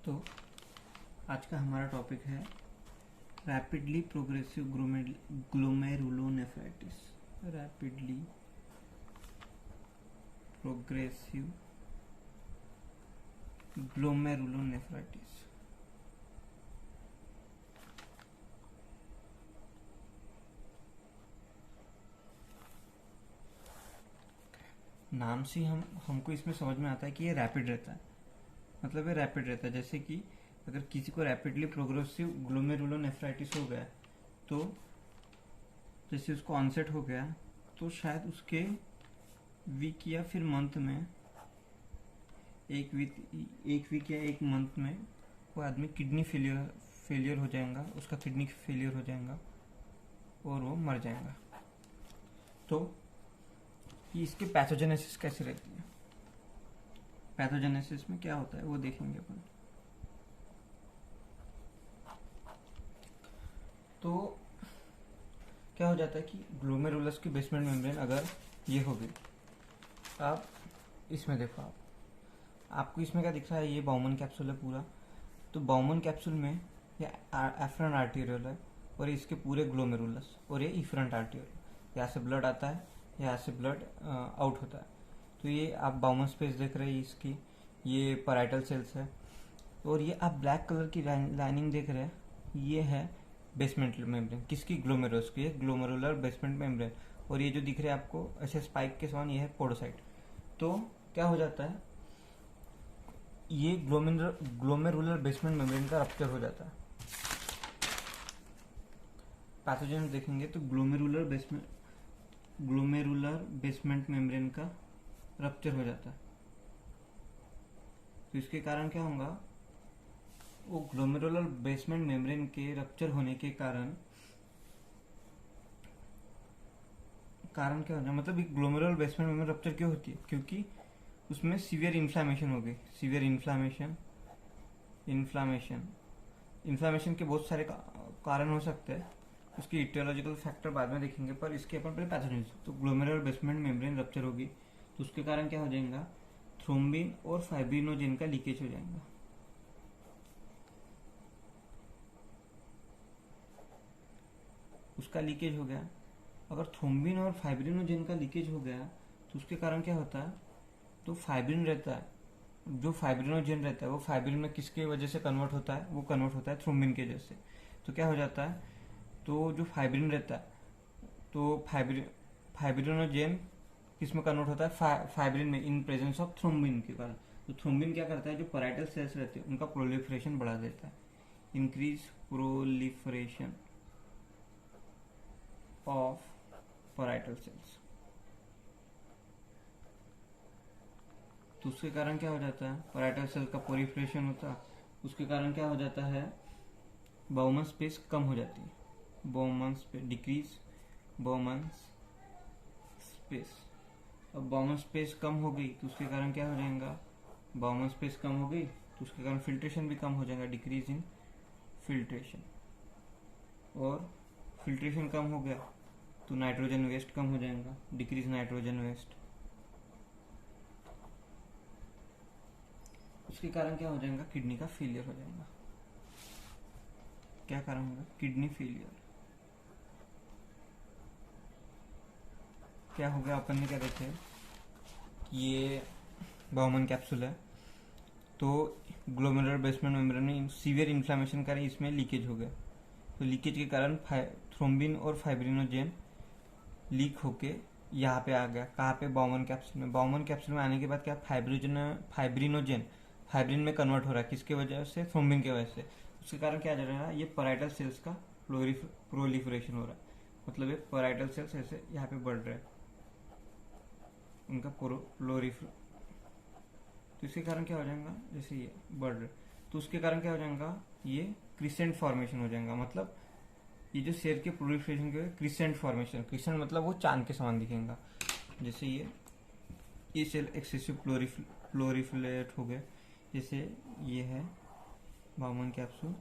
तो आज का हमारा टॉपिक है rapidly progressive glomerulonephritis. Rapidly progressive glomerulonephritis. नाम से हमको इसमें समझ में आता है कि ये रैपिड रहता है, मतलब ये रैपिड रहता है। जैसे कि अगर किसी को रैपिडली प्रोग्रेसिव ग्लोमेरुलोनेफ्राइटिस हो गया, तो जैसे उसको ऑनसेट हो गया, तो शायद उसके वीक या फिर मंथ में एक वीक या एक मंथ में वो आदमी किडनी फेलियर हो जाएगा, उसका किडनी फेलियर हो जाएगा और वो मर जाएगा। तो कि इसकी पैथोजेनेसिस कैसे रहती है, पैथोजेनेसिस में क्या होता है वो देखेंगे अपन। तो क्या हो जाता है कि ग्लोमेरुलस की बेसमेंट मेम्ब्रेन अगर ये हो गई, आप इसमें देखो, आपको इसमें क्या दिख रहा है, ये बाउमन कैप्सूल है पूरा। तो बाउमन कैप्सूल में ये एफरंट आर्टेरियल है और इसके पूरे ग्लोमेरुलस, और ये इफरंट आर्टेरियल। यहाँ से ब्लड आता है, यहाँ से ब्लड आउट होता है। तो ये आप बाउमन स्पेस देख रहे हैं इसकी, ये पैराइटल सेल्स है। और ये आप ब्लैक कलर की लाइनिंग देख रहे हैं, ये है बेसमेंट मेम्ब्रेन। किसकी? ग्लोमेरुलस की, ग्लोमेरुलर बेसमेंट मेम्ब्रेन। और ये जो दिख रहे हैं आपको ऐसे स्पाइक के समान, ये है पोडोसाइट। तो क्या हो जाता है, ये ग्लोमेरुलर बेसमेंट मेम्ब्रेन का रप्चर हो जाता है। पैथोजन देखेंगे तो ग्लोमेरुलर बेसमेंट मेम्ब्रेन का रप्चर हो जाता है। तो इसके कारण क्या होगा, वो ग्लोमेरुलर बेसमेंट मेम्ब्रेन के रप्चर होने के कारण क्या होना, मतलब ग्लोमेरुलर बेसमेंट मेम्ब्रेन रप्चर क्यों होती है? क्योंकि उसमें सीवियर इन्फ्लामेशन हो गई। सीवियर इन्फ्लामेशन के बहुत सारे कारण हो सकते हैं, उसकी इटियोलॉजिकल फैक्टर बाद में देखेंगे, पर इसके अपन पहले पैथोजेनेसिस। तो ग्लोमेरुलर बेसमेंट मेम्ब्रेन रप्चर होगी तो उसके कारण क्या हो जाएगा, थ्रोम्बिन और फाइब्रिनोजेन का लीकेज हो जाएगा। उसका लीकेज हो गया। अगर थ्रोम्बिन और फाइब्रिनोजेन का लीकेज हो गया तो उसके कारण क्या होता है, तो फाइब्रिन रहता है, जो फाइब्रिनोजेन रहता है वो फाइब्रिन में किसके वजह से कन्वर्ट होता है, वो कन्वर्ट होता है थ्रोम्बिन के वजह से। तो क्या हो जाता है, तो जो फाइब्रिन रहता है, तो फाइब्रिनोजेन किस में कन्वर्ट होता है, फाइब्रिन में, इन प्रेजेंस ऑफ थ्रोम्बिन के कारण। तो थ्रोम्बिन क्या करता है, जो पैराइटल सेल्स रहते हैं उनका प्रोलिफरेशन बढ़ा देता है, increase proliferation of parietal cells. तो उसके कारण क्या हो जाता है, पैराइटल सेल का प्रोलिफरेशन होता है, उसके कारण क्या हो जाता है, बाउमन स्पेस कम हो जाती है, Bowman space decrease, Bowman space. अब बाउमन स्पेस कम हो गई तो उसके कारण क्या हो जाएगा, बाउमन स्पेस कम हो गई तो उसके कारण फिल्ट्रेशन भी कम हो जाएगा, डिक्रीज इन फिल्ट्रेशन। और फिल्ट्रेशन कम हो गया तो नाइट्रोजन वेस्ट कम हो जाएगा, डिक्रीज नाइट्रोजन वेस्ट। उसके कारण क्या हो जाएगा, किडनी का फेलियर हो जाएगा। क्या कारण होगा, किडनी फेलियर। क्या हो गया, अपन ने क्या देखे, ये बाउमन कैप्सूल है, तो ग्लोमेरुलर बेसमेंट मेम्ब्रेन में सीवियर इन्फ्लामेशन कारण इसमें लीकेज हो गया। तो लीकेज के कारण थ्रोम्बिन और फाइब्रिनोजेन लीक होके यहाँ पे आ गया, कहाँ पे, बाउमन कैप्सूल में। बाउमन कैप्सूल में आने के बाद क्या, फाइब्रिनोजेन फाइब्रिन में कन्वर्ट हो रहा है, किसके वजह से, थ्रोम्बिन की वजह से। उसके कारण क्या जा रहा है, ये पैराइटल सेल्स का प्रोलिफरेशन हो रहा है, मतलब ये पैराइटल सेल्स ऐसे यहाँ पे बढ़ रहे हैं, उनका प्रोलिफर। तो इसके कारण क्या हो जाएगा, जैसे ये बढ़ रहे, तो उसके कारण क्या हो जाएगा, ये क्रिसेंट फॉर्मेशन हो जाएगा। मतलब ये जो सेल के प्रोलिफरेशन के क्रिसेंट फॉर्मेशन, क्रिसेंट मतलब वो चांद के समान दिखेगा। जैसे ये सेल एक्सेसिव प्लोरिफलेट हो गए, जैसे ये है बाउमन कैप्सूल,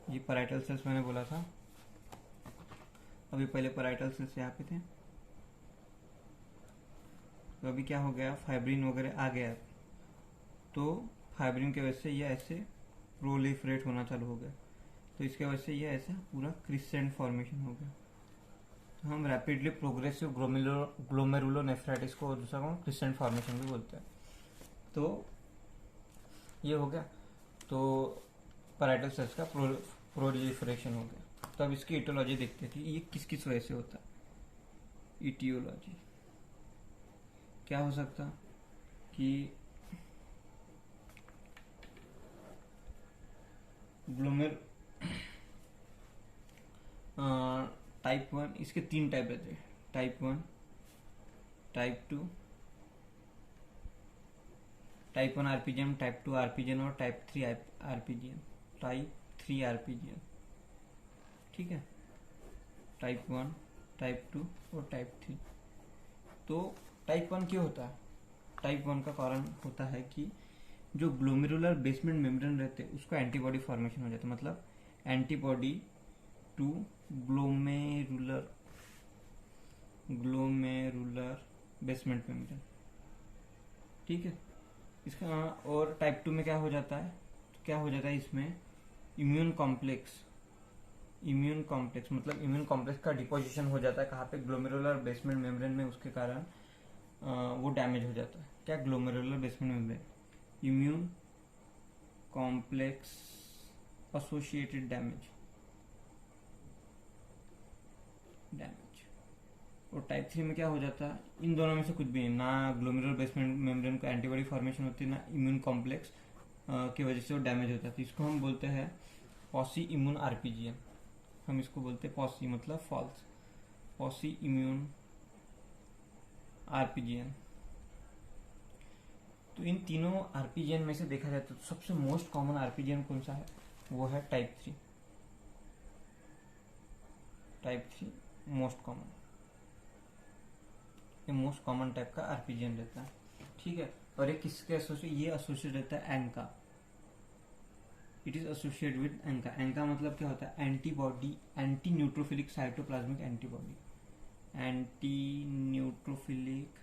ये पैराइटल सेल्स मैंने बोला था, अभी पहले पैराइटल सेल्स यहाँ पे थे, तो अभी क्या हो गया, फाइब्रिन वगैरह आ गया, तो फाइब्रिन की वजह से ये ऐसे प्रोलिफरेट होना चालू हो गया, तो इसके वजह से ये ऐसा पूरा क्रिसेंट फॉर्मेशन हो गया। तो हम रैपिडली प्रोग्रेसिव ग्लोमेरुलोनेफ्राइटिस को दूसरा को क्रिसेंट फॉर्मेशन भी बोलते हैं। तो ये हो गया, तो पैराइटल सेल्स का प्रोलिफरेशन हो गया। तो अब इसकी इटियोलॉजी देखते हैं कि ये किस किस वजह से होता है। इटियोलॉजी क्या हो सकता कि ग्लोमेर टाइप 1, इसके 3 टाइप रहते हैं, टाइप 1, टाइप 2, टाइप 1 आरपीजीएम, टाइप 2 आरपीजीएम और टाइप 3 आरपीजीएम, टाइप 3 आरपीजीएम। ठीक है, टाइप 1, टाइप 2 और टाइप 3। तो टाइप 1 क्यों होता है? टाइप 1 का कारण होता है कि जो ग्लोमेरुलर बेसमेंट मेम्ब्रेन रहते हैं उसको एंटीबॉडी फॉर्मेशन हो जाता है, मतलब antibody to glomerular basement membrane. ठीक है, इसका और टाइप 2 में क्या हो जाता है? तो क्या हो जाता है इसमें इम्यून कॉम्प्लेक्स मतलब इम्यून कॉम्प्लेक्स का डिपोजिशन हो जाता है कहाँ पे? ग्लोमेरुलर बेसमेंट मेम्ब्रेन में। उसके कारण वो डैमेज हो जाता है। क्या? Glomerular basement membrane, immune complex associated damage. और टाइप 3 में क्या हो जाता है? इन दोनों में से कुछ भी नहीं, ना ग्लोमेरुलर बेसमेंट मेम्ब्रेन को एंटीबॉडी फॉर्मेशन होती है, ना इम्यून कॉम्प्लेक्स की वजह से वो डैमेज होता है। तो इसको हम बोलते हैं पॉसी इम्यून आरपीजीएम। हम इसको बोलते हैं पॉसी मतलब फॉल्स, पॉसी इम्यून आरपीजीएम। तो इन तीनों आरपीजीएम में से देखा जाए तो सबसे मोस्ट कॉमन आरपीजीएम कौन सा है? वो है टाइप 3। टाइप 3 मोस्ट कॉमन, ये मोस्ट कॉमन टाइप का आरपीजीएम रहता है। ठीक है, और ये किसके एसोसिएट? ये एसोसिएट रहता है ANCA. It is associate with ANCA. ANCA मतलब क्या होता है? Antibody, anti neutrophilic cytoplasmic antibody, anti neutrophilic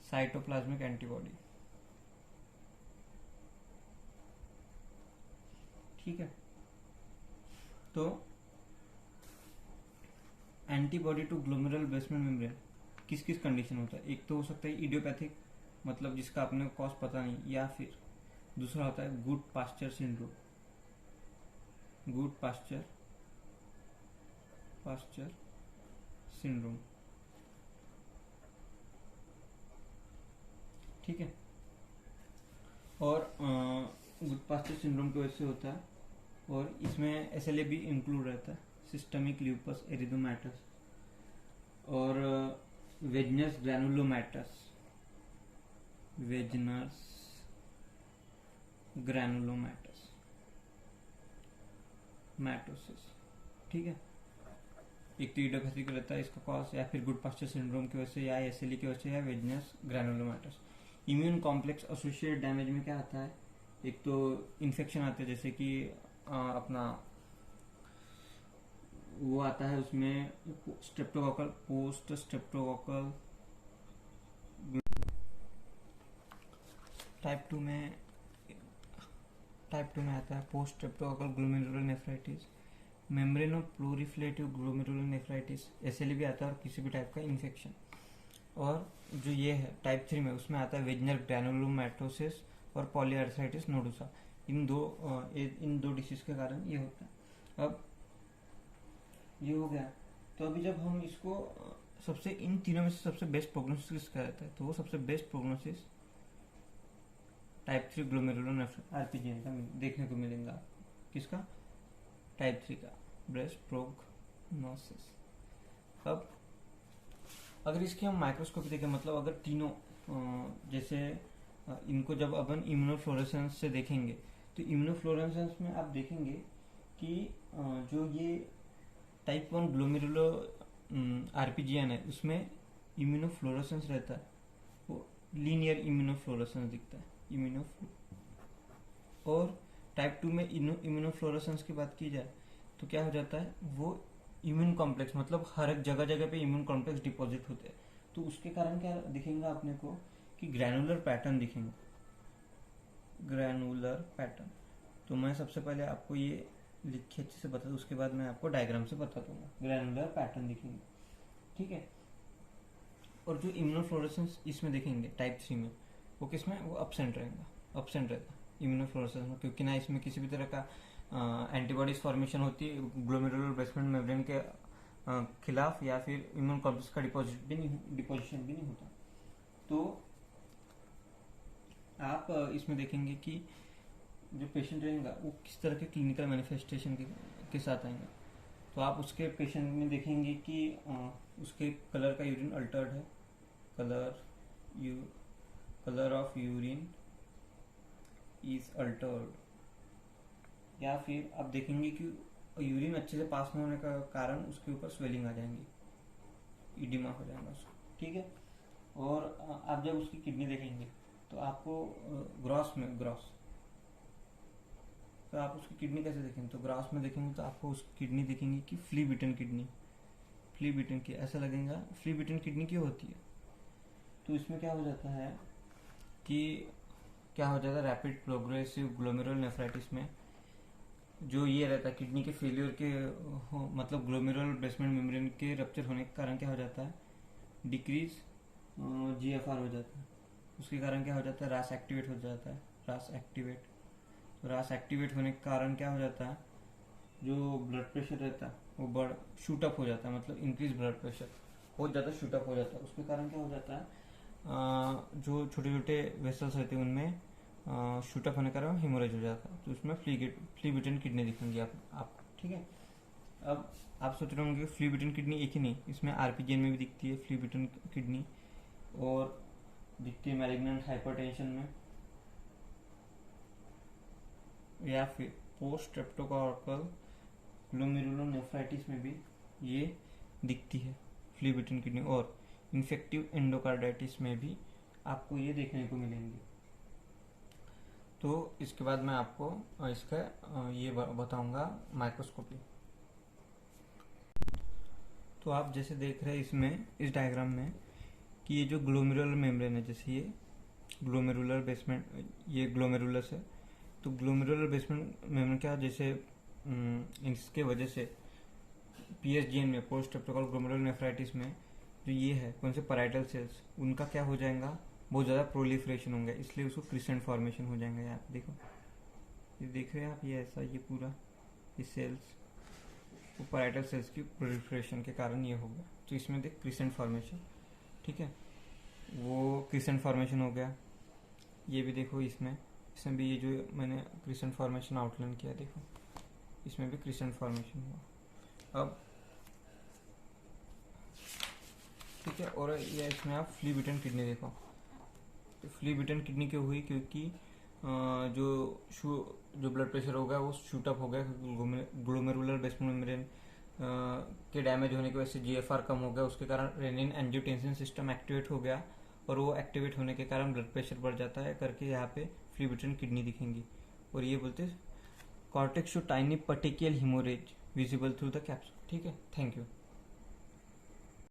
cytoplasmic antibody. ठीक है, तो antibody to glomerular basement membrane किस किस कंडीशन होता है? एक तो हो सकता है इडियोपैथिक, मतलब जिसका अपने को कॉज पता नहीं, या फिर दूसरा होता है Goodpasture syndrome. Goodpasture syndrome. ठीक है, और गुड पास्चर सिंड्रोम की वजह से होता है, और इसमें एसएलए भी इंक्लूड रहता है, सिस्टमिक ल्यूपस एरिथेमेटस और वेजनस ग्रैनुलोमैटस, मैटोसिस। ठीक है, एक तो इडियोपैथिक रहता है इसका कॉज, या फिर गुड पास्चर सिंड्रोम की वजह से, या एसएलई की वजह से, या Wegener's granulomatous. Immune complex associated damage में क्या आता है? एक तो इन्फेक्शन आता है, जैसे कि अपना वो आता है उसमें स्ट्रेप्टोकोकल, पोस्ट स्ट्रेप्टोकोकल। टाइप 2 में आता है post streptococcal glomerulonephritis, membrano proliferative glomerulonephritis, SLE भी आता है, और किसी भी टाइप का इन्फेक्शन। और जो ये है टाइप 3 में, उसमें आता है वेजनल ग्रैनुलोमैटोसिस और पॉलीआर्थराइटिस नोडोसा। इन दो डिसीज के कारण ये होता है। अब ये हो गया, तो अभी जब हम इसको सबसे इन तीनों में से सबसे बेस्ट प्रोग्नोसिस किसका रहता है? तो वो सबसे बेस्ट प्रोग्नोसिस टाइप 3 ग्लोमेरुलोनेफ्राइटिस आरपीजीएम का देखने को मिलेगा आपको। किसका? टाइप 3 का बेस्ट प्रोग्नोसिस। अब अगर इसकी हम माइक्रोस्कोपी देखें, मतलब अगर तीनों जैसे इनको जब अपन इम्यूनोफ्लोरेसेंस से देखेंगे, तो इम्यूनोफ्लोरेसेंस में आप देखेंगे कि जो ये टाइप 1 ग्लोमेरुलो आरपीजीएन है, उसमें इम्यूनोफ्लोरेसेंस रहता है, वो लीनियर इम्यूनोफ्लोरेसेंस दिखता है, और टाइप 2 में इम्यूनोफ्लोरेसेंस की बात की जाए तो क्या हो जाता है? वो इम्यून कॉम्प्लेक्स, मतलब हर एक जगह जगह पे इम्यून कॉम्प्लेक्स डिपॉजिट होते हैं। तो उसके कारण क्या दिखेगा अपने को कि ग्रैनुलर पैटर्न दिखेंगे, ग्रैनुलर पैटर्न। तो मैं सबसे पहले आपको ये लिख के अच्छे से बता दूँ, उसके बाद मैं आपको डायग्राम से बता दूंगा। ग्रैनुलर पैटर्न दिखेंगे, ठीक है। और जो इम्यूनोफ्लोरेसेंस इसमें देखेंगे टाइप 3 में, वो किसमें, वो एब्सेंट रहेगा, एब्सेंट रहेगा इम्यूनोफ्लोरेसेंस में, क्योंकि ना इसमें किसी भी तरह का एंटीबॉडीज फॉर्मेशन होती है ग्लोमेरुलर बेसमेंट मेम्ब्रेन के खिलाफ, या फिर इम्यून कॉम्प्लेक्स का डिपोजिशन भी नहीं होता। तो आप इसमें देखेंगे कि जो पेशेंट रहेगा वो किस तरह के क्लिनिकल मैनिफेस्टेशन के साथ आएंगे। तो आप उसके पेशेंट में देखेंगे कि उसके कलर का यूरिन अल्टर्ड है, colour of urine is Altered, या फिर आप देखेंगे कि यूरिन अच्छे से पास न होने का कारण उसके ऊपर स्वेलिंग आ जाएंगी, इडिमा हो जाएगा उसको, ठीक है। और आप जब उसकी किडनी देखेंगे तो आपको ग्रॉस तो आप उसकी किडनी कैसे देखेंगे, तो ग्रास में देखेंगे तो आपको उसकी किडनी देखेंगे कि फ्ली बीटन की, ऐसा लगेगा फ्ली बीटन किडनी क्यों होती है। तो इसमें क्या हो जाता है रैपिड प्रोग्रेसिव ग्लोमेरुलर नेफ्राइटिस में जो ये रहता है किडनी के फेलियर के मतलब ग्लोमेरुलर बेसमेंट मेम्ब्रेन के रप्चर होने के कारण क्या हो जाता है, डिक्रीज GFR हो जाता है। उसके कारण क्या हो जाता है, रास एक्टिवेट हो जाता है, रास एक्टिवेट होने के कारण क्या हो जाता है, जो ब्लड प्रेशर रहता है वो शूट अप हो जाता है, मतलब इंक्रीज ब्लड प्रेशर बहुत ज़्यादा शूट अप हो जाता है। उसके कारण क्या हो जाता है, जो छोटे छोटे वेसल्स रहते हैं उनमें शूट अप होने के कारण हेमोरेज हो जाता है। तो उसमें फ्ली बीटन किडनी दिखेंगी आपको, ठीक है। अब आप सोच रहे होंगे फ्ली बीटन किडनी एक ही नहीं, इसमें RPGN में भी दिखती है फ्ली बीटन किडनी, और दिखती है मैलिग्नेंट हाइपरटेंशन में, या फिर पोस्ट स्ट्रेप्टोकोकल ग्लोमेरुलर नेफ्राइटिस में भी ये दिखती है फ्ली बीटन किडनी, और इन्फेक्टिव एंडोकार्डाइटिस में भी आपको ये देखने को मिलेंगे। तो इसके बाद मैं आपको इसका ये बताऊंगा माइक्रोस्कोपी। तो आप जैसे देख रहे हैं इसमें इस डायग्राम में कि ये जो ग्लोमेरुलर मेम्ब्रेन है, जैसे ये ग्लोमेरुलर बेसमेंट, ये ग्लोमेरुलस है, तो ग्लोमेरुलर बेसमेंट मेम्ब्रेन क्या, जैसे इसके वजह से PSGN में पोस्ट स्ट्रेप्टोकोकल ग्लोमेरुलर नेफ्राइटिस में जो ये है कौन से पैराइटल सेल्स, उनका क्या हो जाएगा, बहुत ज़्यादा प्रोलिफरेशन होंगे, इसलिए उसको क्रिसेंट फॉर्मेशन हो जाएंगे। यहाँ पे देखो, ये देख रहे हैं आप, ये ऐसा ये पूरा ये सेल्स वो पैराइटल सेल्स की प्रोलिफरेशन के कारण ये हो गया। तो इसमें देख क्रिसेंट फॉर्मेशन, ठीक है, वो क्रिसेंट फॉर्मेशन हो गया। ये भी देखो इसमें भी ये जो मैंने क्रिसेंट फॉर्मेशन आउटलाइन किया, देखो इसमें भी क्रिसेंट फॉर्मेशन हुआ। अब ठीक है, और ये इसमें आप फ्ली बीटन किडनी देखो, तो फ्ली बीटन किडनी क्यों हुई, क्योंकि जो ब्लड प्रेशर हो गया वो शूट अप हो गया, ग्लोमेरुलर बेसमेंट मेम्ब्रेन के डैमेज होने की वजह से GFR कम हो गया, उसके कारण रेनिन एंजियोटेंसिन सिस्टम एक्टिवेट हो गया, और वो एक्टिवेट होने के कारण ब्लड प्रेशर बढ़ जाता है करके यहाँ पे फ्ली बीटन किडनी दिखेंगी। और ये बोलते cortex show tiny particular haemorrhage visible through the capsule, ठीक है। Thank you.